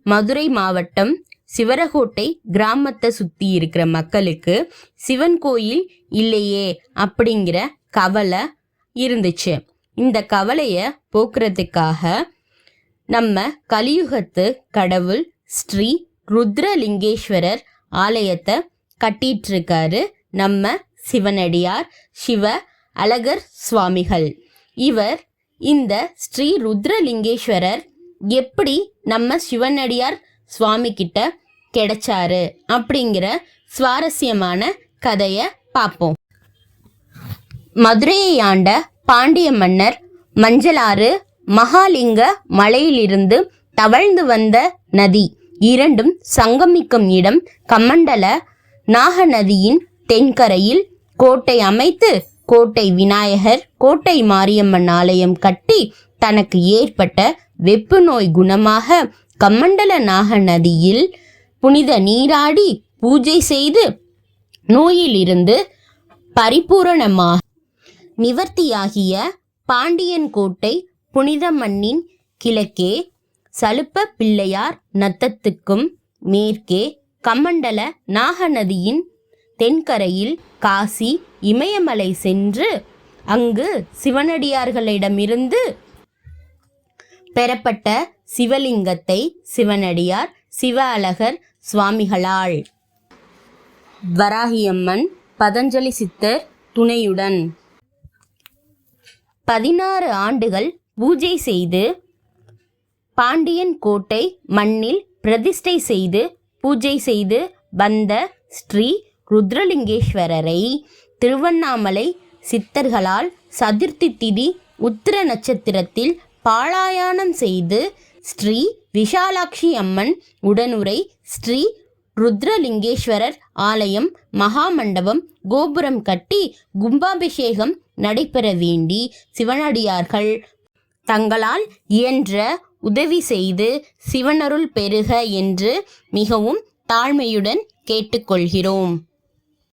மதுரை மாவட்டம் சிவரகோட்டை கிராமத்தை சுற்றி இருக்கிற மக்களுக்கு சிவன் கோயில் இல்லையே அப்படிங்கிற கவலை இருந்துச்சு. இந்த கவலையை போக்குறதுக்காக நம்ம கலியுகத்து கடவுள் ஸ்ரீ ருத்ரலிங்கேஸ்வரர் ஆலயத்தை கட்டிட்டு இருக்காரு நம்ம சிவனடியார் சிவ அழகர் சுவாமிகள். இவர் இந்த ஸ்ரீ ருத்ரலிங்கேஸ்வரர் எப்படி நம்ம சிவனடியார் சுவாமி கிட்ட கிடைச்சாரு அப்படிங்கிற சுவாரஸ்யமான கதையை பார்ப்போம். மதுரையை ஆண்ட பாண்டிய மன்னர் மஞ்சளாறு மகாலிங்க மலையிலிருந்து தவழ்ந்து வந்த நதி இரண்டும் சங்கமிக்கும் இடம் கமண்டல நாக நதியின் தென்கரையில் கோட்டை அமைத்து கோட்டை விநாயகர் கோட்டை மாரியம்மன் ஆலயம் கட்டி தனக்கு ஏற்பட்ட வெப்பு நோய் குணமாக கமண்டல நாக நதியில் புனித நீராடி பூஜை செய்து நோயிலிருந்து பரிபூரணமாக நிவர்த்தியாகிய பாண்டியன் கோட்டை புனித மண்ணின் கிழக்கே சலுப்ப பிள்ளையார் நத்தத்துக்கும் மேற்கே கமண்டல நாக நதியின் தென்கரையில் காசி இமயமலை சென்று அங்கு சிவனடியார்களிடமிருந்து பெறப்பட்ட சிவலிங்கத்தை சிவனடியார் சிவ அழகர் சுவாமிகளால் வராகியம்மன் பதஞ்சலி சித்தர் துணையுடன் 16 ஆண்டுகள் பூஜை செய்து பாண்டியன் கோட்டை மண்ணில் பிரதிஷ்டை செய்து பூஜை செய்து வந்த ஸ்ரீ ருத்ரலிங்கேஸ்வரரை திருவண்ணாமலை சித்தர்களால் சதுர்த்தி திதி உத்திர நட்சத்திரத்தில் பாலாயானம் செய்து ஸ்ரீ விஷாலாட்சி அம்மன் உடனுரை ஸ்ரீ ருத்ரலிங்கேஸ்வரர் ஆலயம் மகாமண்டபம் கோபுரம் கட்டி கும்பாபிஷேகம் நடைபெற வேண்டி சிவனடியார்கள் தங்களால் இயன்ற உதவி செய்து சிவனருள் பெறுக என்று மிகவும் தாழ்மையுடன் கேட்டுக்கொள்கிறோம்.